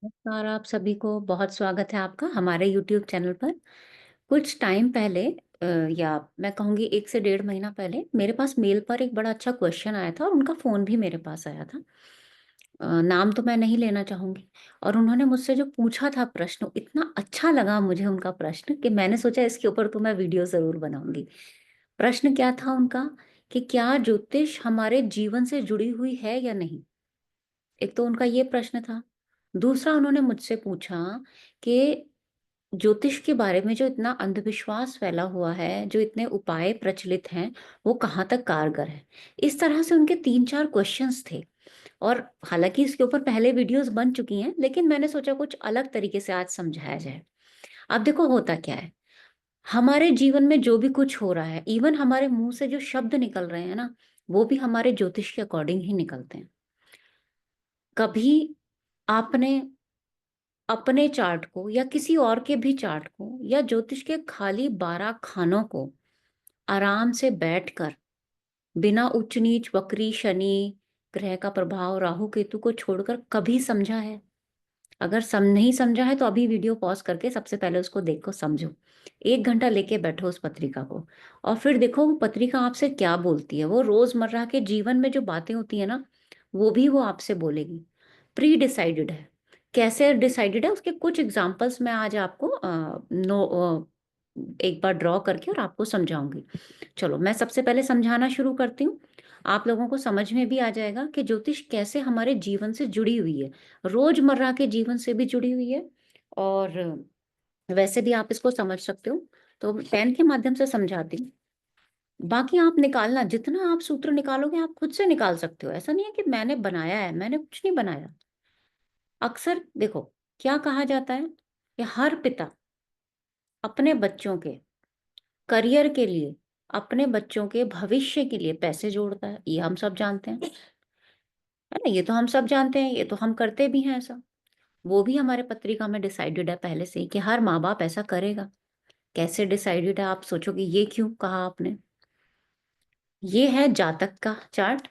नमस्कार आप सभी को बहुत स्वागत है आपका हमारे यूट्यूब चैनल पर। कुछ टाइम पहले या मैं कहूँगी 1 से डेढ़ महीना पहले मेरे पास मेल पर एक बड़ा अच्छा क्वेश्चन आया था और उनका फ़ोन भी मेरे पास आया था। नाम तो मैं नहीं लेना चाहूँगी और उन्होंने मुझसे जो पूछा था प्रश्न इतना अच्छा लगा मुझे उनका प्रश्न कि मैंने सोचा इसके ऊपर तो मैं वीडियो ज़रूर बनाऊँगी। प्रश्न क्या था उनका कि क्या ज्योतिष हमारे जीवन से जुड़ी हुई है या नहीं? एक तो उनका ये प्रश्न था। दूसरा उन्होंने मुझसे पूछा कि ज्योतिष के बारे में जो इतना अंधविश्वास फैला हुआ है, जो इतने उपाय प्रचलित हैं, वो कहाँ तक कारगर है? इस तरह से उनके 3-4 क्वेश्चन्स थे और हालाँकि इसके ऊपर पहले वीडियोज़ बन चुकी हैं, लेकिन मैंने सोचा कुछ अलग तरीके से आज समझाया जाए। अब देखो होता क्या है, हमारे जीवन में जो भी कुछ हो रहा है, इवन हमारे मुँह से जो शब्द निकल रहे हैं ना, वो भी हमारे ज्योतिष के अकॉर्डिंग ही निकलते हैं। कभी आपने अपने चार्ट को या किसी और के भी चार्ट को या ज्योतिष के खाली 12 खानों को आराम से बैठकर बिना उच्च नीच वक्री शनि ग्रह का प्रभाव राहु केतु को छोड़कर कभी समझा है? अगर नहीं समझा है तो अभी वीडियो पॉज करके सबसे पहले उसको देखो, समझो। 1 घंटा लेके बैठो उस पत्रिका को और फिर देखो वो पत्रिका आपसे क्या बोलती है। वो रोजमर्रा के जीवन में जो बातें होती है ना, वो भी वो आपसे बोलेगी। प्री डिसाइडेड है। कैसे डिसाइडेड है उसके कुछ एग्जांपल्स मैं आज आपको एक बार ड्रॉ करके और आपको समझाऊंगी। चलो मैं सबसे पहले समझाना शुरू करती हूँ। आप लोगों को समझ में भी आ जाएगा कि ज्योतिष कैसे हमारे जीवन से जुड़ी हुई है, रोजमर्रा के जीवन से भी जुड़ी हुई है और वैसे भी आप इसको समझ सकते हो। तो पेन के माध्यम से समझाती हूँ। बाकी आप निकालना, जितना आप सूत्र निकालोगे आप खुद से निकाल सकते हो। ऐसा नहीं है कि मैंने बनाया है, मैंने कुछ नहीं बनाया। अक्सर देखो क्या कहा जाता है कि हर पिता अपने बच्चों के करियर के लिए, अपने बच्चों के भविष्य के लिए पैसे जोड़ता है। ये हम सब जानते हैं, है ना? ये तो हम सब जानते हैं, ये तो हम करते भी हैं ऐसा। वो भी हमारे पत्रिका में डिसाइडेड है पहले से ही कि हर माँ-बाप ऐसा करेगा। कैसे डिसाइडेड है आप सोचोगे ये क्यों कहा आपने? ये है जातक का चार्ट,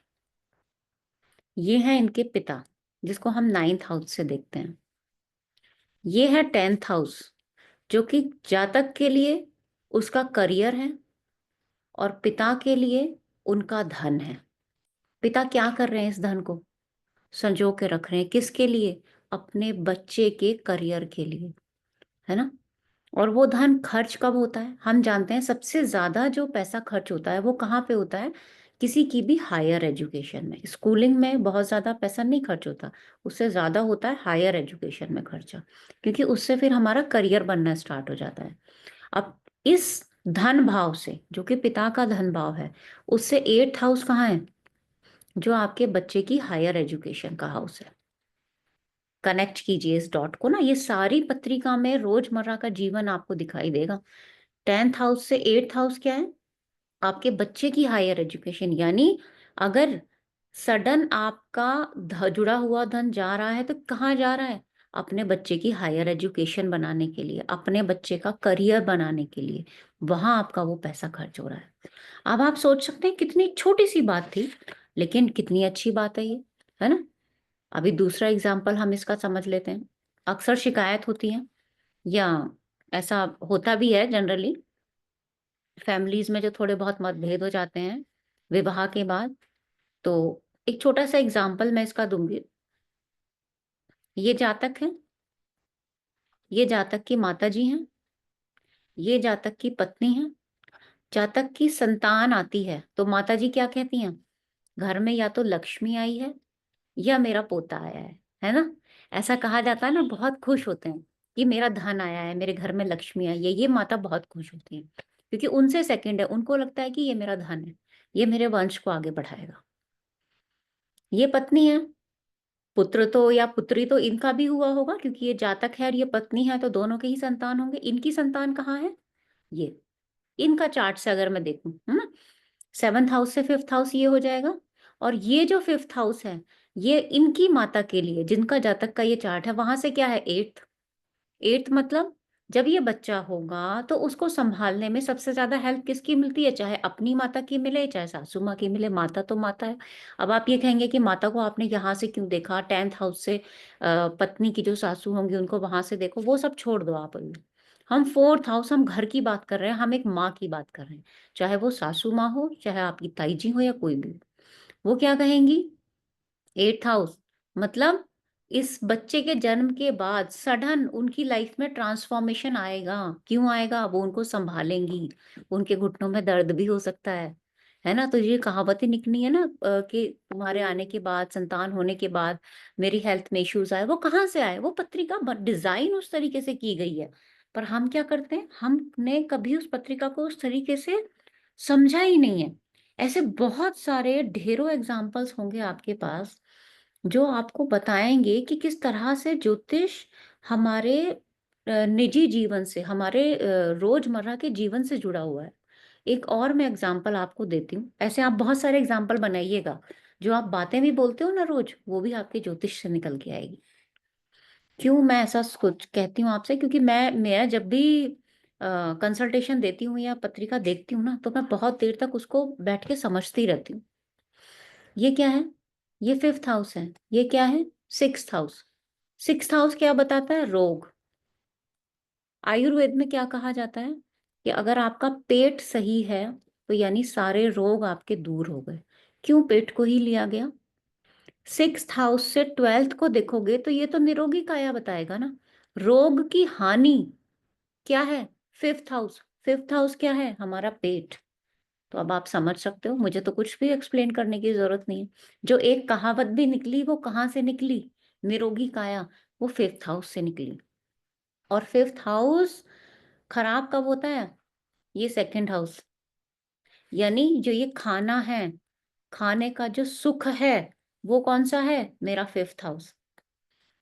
ये है इनके पिता, जिसको हम 9th हाउस से देखते हैं। ये है 10th हाउस, जो कि जातक के लिए उसका करियर है और पिता के लिए उनका धन है। पिता क्या कर रहे हैं इस धन को? संजो के रख रहे हैं। किसके लिए? अपने बच्चे के करियर के लिए, है ना? और वो धन खर्च कब होता है? हम जानते हैं सबसे ज़्यादा जो पैसा खर्च होता है वो कहाँ पे होता है? किसी की भी हायर एजुकेशन में। स्कूलिंग में बहुत ज़्यादा पैसा नहीं खर्च होता, उससे ज़्यादा होता है हायर एजुकेशन में खर्चा, क्योंकि उससे फिर हमारा करियर बनना स्टार्ट हो जाता है। अब इस धन भाव से, जो कि पिता का धन भाव है, उससे 8th हाउस कहाँ है? जो आपके बच्चे की हायर एजुकेशन का हाउस है। कनेक्ट कीजिए इस डॉट को ना, ये सारी पत्रिका में रोजमर्रा का जीवन आपको दिखाई देगा। 10th हाउस से 8th हाउस क्या है? आपके बच्चे की हायर एजुकेशन, यानी अगर सडन आपका जुड़ा हुआ धन जा रहा है तो कहाँ जा रहा है? अपने बच्चे की हायर एजुकेशन बनाने के लिए, अपने बच्चे का करियर बनाने के लिए, वहां आपका वो पैसा खर्च हो रहा है। अब आप सोच सकते हैं कितनी छोटी सी बात थी, लेकिन कितनी अच्छी बात है ये, है ना? अभी दूसरा एग्जाम्पल हम इसका समझ लेते हैं। अक्सर शिकायत होती है या ऐसा होता भी है जनरली फैमिलीज में, जो थोड़े बहुत मतभेद हो जाते हैं विवाह के बाद। तो एक छोटा सा एग्जाम्पल मैं इसका दूंगी। ये जातक है, ये जातक की माता जी हैं, ये जातक की पत्नी है। जातक की संतान आती है तो माता जी क्या कहती हैं? घर में या तो लक्ष्मी आई है या मेरा पोता आया है ना? ऐसा कहा जाता है ना, बहुत खुश होते हैं कि मेरा धन आया है, मेरे घर में लक्ष्मी आई है। ये माता बहुत खुश होती है क्योंकि उनसे सेकंड है, उनको लगता है कि ये मेरा धन है, ये मेरे वंश को आगे बढ़ाएगा। ये पत्नी है, पुत्र तो या पुत्री तो इनका भी हुआ होगा क्योंकि ये जातक है और ये पत्नी है, तो दोनों के ही संतान होंगे। इनकी संतान कहाँ है? ये इनका चार्ट से अगर मैं देखूं, है ना, 7th हाउस से 5th हाउस ये हो जाएगा। और ये जो 5th हाउस है, ये इनकी माता के लिए, जिनका जातक का ये चार्ट है, वहां से क्या है? 8th। 8th मतलब जब ये बच्चा होगा तो उसको सँभालने में सबसे ज़्यादा हेल्प किसकी मिलती है? चाहे अपनी माता की मिले, चाहे सासू माँ की मिले, माता तो माता है। अब आप ये कहेंगे कि माता को आपने यहाँ से क्यों देखा? 10th हाउस से पत्नी की जो सासू होंगी उनको वहाँ से देखो, वो सब छोड़ दो आप अभी। हम 4th हाउस, हम घर की बात कर रहे हैं, हम एक माँ की बात कर रहे हैं। चाहे वो सासू माँ हो, चाहे आपकी ताई जी हो या कोई भी हो। वो क्या कहेंगी? 8th हाउस मतलब इस बच्चे के जन्म के बाद सडन उनकी लाइफ में ट्रांसफॉर्मेशन आएगा। क्यों आएगा? वो उनको सँभालेंगी, उनके घुटनों में दर्द भी हो सकता है ना? तो ये कहावतें निकली है ना कि तुम्हारे आने के बाद, संतान होने के बाद मेरी हेल्थ में इश्यूज़ आए, वो कहाँ से आए? वो पत्रिका ब डिज़ाइन उस तरीके से की गई है। पर हम क्या करते हैं? हमने कभी उस पत्रिका को उस तरीके से समझा ही नहीं है। ऐसे बहुत सारे ढेरों एग्ज़ाम्पल्स होंगे आपके पास जो आपको बताएँगे कि किस तरह से ज्योतिष हमारे निजी जीवन से, हमारे रोज़मर्रा के जीवन से जुड़ा हुआ है। एक और मैं एग्ज़ाम्पल आपको देती हूँ। ऐसे आप बहुत सारे एग्ज़ाम्पल बनाइएगा। जो आप बातें भी बोलते हो ना रोज़, वो भी आपके ज्योतिष से निकल के आएगी। क्यों मैं ऐसा कुछ कहती हूँ आपसे? क्योंकि मैं जब भी कंसल्टेशन देती हूँ या पत्रिका देखती हूँ ना, तो मैं बहुत देर तक उसको बैठ के समझती रहती हूँ। ये क्या है? ये 5th हाउस है। ये क्या है? 6th house. 6th हाउस क्या बताता है? रोग। आयुर्वेद में क्या कहा जाता है? कि अगर आपका पेट सही है, तो यानी सारे रोग आपके दूर हो गए। क्यों पेट को ही लिया गया? 6th हाउस से 12th को देखोगे तो ये तो निरोगी काया बताएगा ना। रोग की हानि क्या है? 5th house. 5th हाउस क्या है? हमारा पेट। तो अब आप समझ सकते हो, मुझे तो कुछ भी एक्सप्लेन करने की ज़रूरत नहीं है। जो एक कहावत भी निकली वो कहाँ से निकली? निरोगी काया, वो 5th हाउस से निकली। और 5th हाउस खराब कब होता है? ये 2nd हाउस। यानी जो ये खाना है, खाने का जो सुख है, वो कौन-सा है? मेरा 5th हाउस।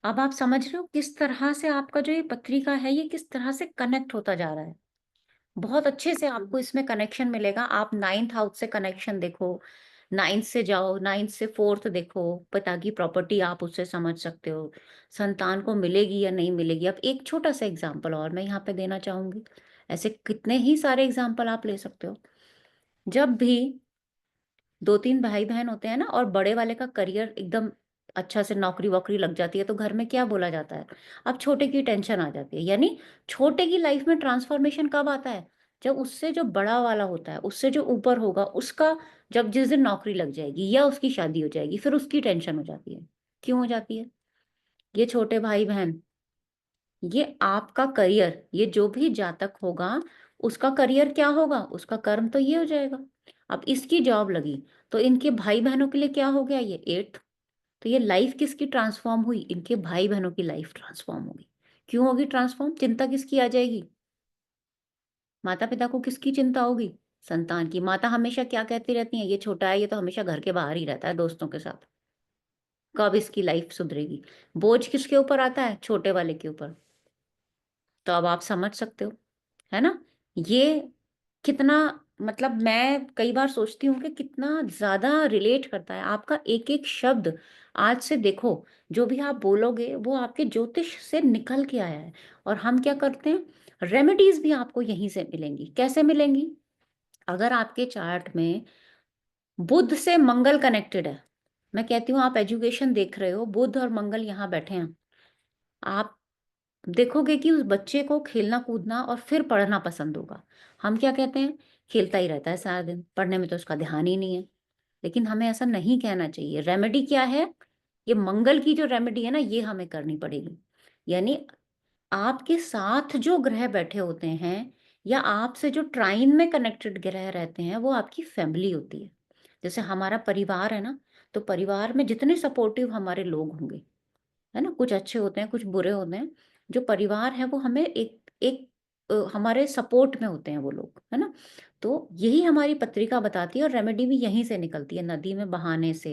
अब आप समझ रहे हो किस तरह से आपका जो ये पत्रिका है, ये किस तरह से कनेक्ट होता जा रहा है। बहुत अच्छे से आपको इसमें कनेक्शन मिलेगा। आप 9th हाउस से कनेक्शन देखो, 9th से जाओ, 9th से 4th देखो, पिता की प्रॉपर्टी आप उससे समझ सकते हो, संतान को मिलेगी या नहीं मिलेगी। अब एक छोटा-सा एग्ज़ाम्पल और मैं यहाँ पे देना चाहूँगी। ऐसे कितने ही सारे एग्ज़ाम्पल आप ले सकते हो। जब भी 2-3 भाई-बहन होते हैं ना और बड़े वाले का करियर एकदम अच्छा से नौकरी-वोकरी लग जाती है, तो घर में क्या बोला जाता है? अब छोटे की टेंशन आ जाती है। यानी छोटे की लाइफ में ट्रांसफॉर्मेशन कब आता है? जब उससे जो बड़ा वाला होता है, उससे जो ऊपर होगा, उसका जब जिस दिन नौकरी लग जाएगी या उसकी शादी हो जाएगी, फिर उसकी टेंशन हो जाती है। क्यों हो जाती है? ये छोटे भाई-बहन, ये आपका करियर, ये जो भी जातक होगा, उसका करियर क्या होगा? उसका कर्म तो ये हो जाएगा। अब इसकी जॉब लगी, तो इनके भाई-बहनों के लिए क्या हो गया ये 8th। तो ये लाइफ किसकी ट्रांसफ़ॉर्म हुई? इनके भाई-बहनों की लाइफ ट्रांसफ़ॉर्म होगी। क्यों होगी ट्रांसफ़ॉर्म? चिंता किसकी आ जाएगी? माता-पिता को किसकी चिंता होगी? संतान की। माता हमेशा क्या कहती रहती हैं? ये छोटा है, ये तो हमेशा घर के बाहर ही रहता है दोस्तों के साथ। कब इसकी लाइफ सुधरेगी? बोझ किसके ऊपर आता है? छोटे वाले के ऊपर। तो अब आप समझ सकते हो, है ना? ये कितना मतलब मैं कई बार सोचती हूँ कि कितना ज़्यादा रिलेट करता है। आपका एक-एक शब्द आज से देखो, जो भी आप बोलोगे वो आपके ज्योतिष से निकल के आया है। और हम क्या करते हैं, रेमेडीज़ भी आपको यहीं से मिलेंगी। कैसे मिलेंगी? अगर आपके चार्ट में बुध से मंगल कनेक्टेड है, मैं कहती हूँ आप एजुकेशन देख रहे हो, बुध और मंगल यहाँ बैठे हैं। आप देखोगे कि उस बच्चे को खेलना-कूदना और फिर पढ़ना पसंद होगा। हम क्या कहते हैं, खेलता ही रहता है सारा दिन, पढ़ने में तो उसका ध्यान ही नहीं है। लेकिन हमें ऐसा नहीं कहना चाहिए। रेमेडी क्या है? ये मंगल की जो रेमेडी है ना, ये हमें करनी पड़ेगी। यानी आपके साथ जो ग्रह बैठे होते हैं या आपसे जो ट्राइन में कनेक्टेड ग्रह रहते हैं, वो आपकी फैमिली होती है। जैसे हमारा परिवार है ना, तो परिवार में जितने सपोर्टिव हमारे लोग होंगे, है ना? कुछ अच्छे होते हैं, कुछ बुरे होते हैं। जो परिवार है वो हमें एक एक हमारे सपोर्ट में होते हैं वो लोग, है ना? तो यही हमारी पत्रिका बताती है और रेमेडी भी यहीं से निकलती है, नदी में बहाने से,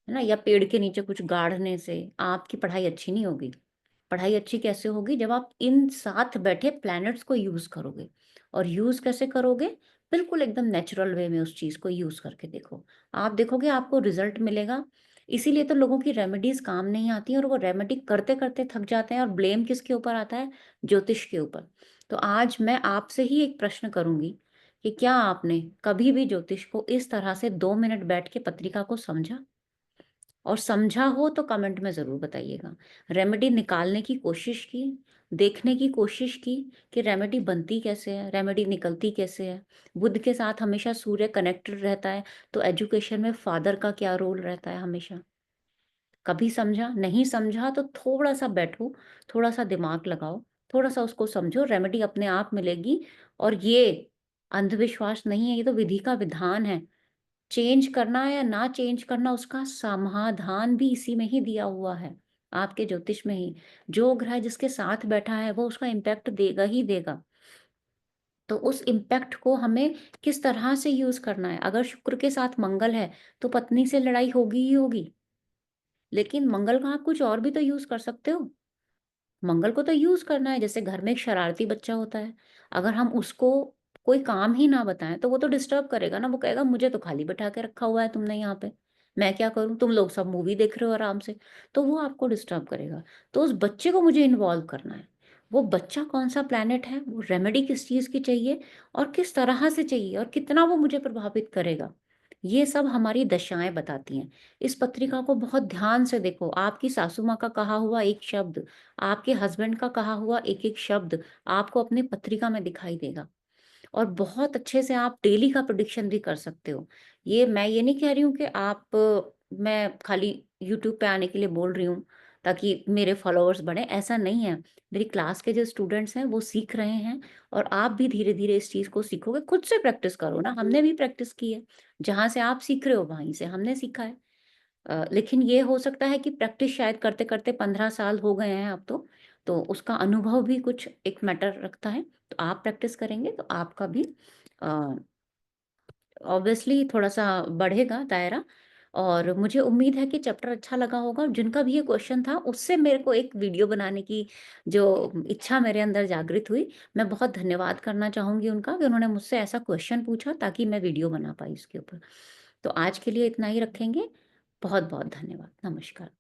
है ना? या पेड़ के नीचे कुछ गाड़ने से आपकी पढ़ाई अच्छी नहीं होगी। पढ़ाई अच्छी कैसे होगी? जब आप इन साथ बैठे प्लैनेट्स को यूज़ करोगे। और यूज़ कैसे करोगे? बिल्कुल एकदम नेचुरल वे में उस चीज़ को यूज़ करके देखो। आप देखोगे आपको रिज़ल्ट मिलेगा। इसीलिए तो लोगों की रेमेडीज़ काम नहीं आती हैं और वो रेमेडी करते-करते थक जाते हैं और ब्लेम किसके ऊपर आता है? ज्योतिष के ऊपर। तो आज मैं आपसे ही एक प्रश्न करूँगी कि क्या आपने कभी भी ज्योतिष को इस तरह से 2 मिनट बैठ के पत्रिका को समझा? और समझा हो तो कमेंट में ज़रूर बताइएगा। रेमेडी निकालने की कोशिश की, देखने की कोशिश की कि रेमेडी बनती कैसे है, रेमेडी निकलती कैसे है। बुध के साथ हमेशा सूर्य कनेक्टेड रहता है, तो एजुकेशन में फादर का क्या रोल रहता है हमेशा। कभी समझा? नहीं समझा तो थोड़ा-सा बैठो, थोड़ा-सा दिमाग लगाओ, थोड़ा-सा उसको समझो, रेमेडी अपने आप मिलेगी और ये अंधविश्वास नहीं है, ये तो विधि का विधान है। चेंज करना या ना चेंज करना उसका समाधान भी इसी में ही दिया हुआ है, आपके ज्योतिष में ही। जो ग्रह जिसके साथ बैठा है वो उसका इम्पैक्ट देगा ही देगा। तो उस इम्पैक्ट को हमें किस तरह से यूज़ करना है। अगर शुक्र के साथ मंगल है, तो पत्नी से लड़ाई होगी ही होगी। लेकिन मंगल का आप कुछ और भी तो यूज़ कर सकते हो। मंगल को तो यूज़ करना है, जैसे घर में एक शरारती बच्चा होता है, अगर हम उसको कोई काम ही ना बताएँ, तो वो तो डिस्टर्ब करेगा ना, वो कहेगा मुझे तो खाली बैठा के रखा हुआ है तुमने यहाँ पे, मैं क्या करूँ? तुम लोग सब मूवी देख रहे हो आराम से, तो वो आपको डिस्टर्ब करेगा। तो उस बच्चे को मुझे इन्वॉल्व करना है, वो बच्चा कौन-सा प्लैनेट है, वो रेमेडी किस चीज़ की चाहिए और किस तरह से चाहिए और कितना वो मुझे प्रभावित करेगा, ये सब हमारी दशाएँ बताती हैं। इस पत्रिका को बहुत ध्यान से देखो, आपकी सासू माँ का कहा हुआ एक शब्द, आपके हस्बैंड का कहा हुआ एक-एक शब्द आपको अपनी पत्रिका में दिखाई देगा और बहुत अच्छे से आप डेली का प्रेडिक्शन भी कर सकते हो। मैं ये नहीं कह रही हूँ कि मैं खाली यूट्यूब पे आने के लिए बोल रही हूँ ताकि मेरे फॉलोअर्स बढ़ें, ऐसा नहीं है। मेरी क्लास के जो स्टूडेंट्स हैं वो सीख रहे हैं और आप भी धीरे-धीरे इस चीज़ को सीखोगे। खुद से प्रैक्टिस करो ना, हमने भी प्रैक्टिस की है। जहाँ से आप सीख रहे हो वहीं से हमने सीखा है। लेकिन ये हो सकता है कि प्रैक्टिस शायद करते-करते 15 साल हो गए हैं अब तो उसका अनुभव भी कुछ एक मैटर रखता है। तो आप प्रैक्टिस करेंगे तो आपका भी अ, ऑब्वियसली थोड़ा-सा बढ़ेगा दायरा और मुझे उम्मीद है कि चैप्टर अच्छा लगा होगा और जिनका भी ये क्वेश्चन था उससे मेरे को एक वीडियो बनाने की जो इच्छा मेरे अंदर जागृत हुई, मैं बहुत धन्यवाद करना चाहूँगी उनका कि उन्होंने मुझसे ऐसा क्वेश्चन पूछा ताकि मैं वीडियो बना पाई इसके ऊपर। तो आज के लिए इतना ही रखेंगे। बहुत-बहुत धन्यवाद। नमस्कार।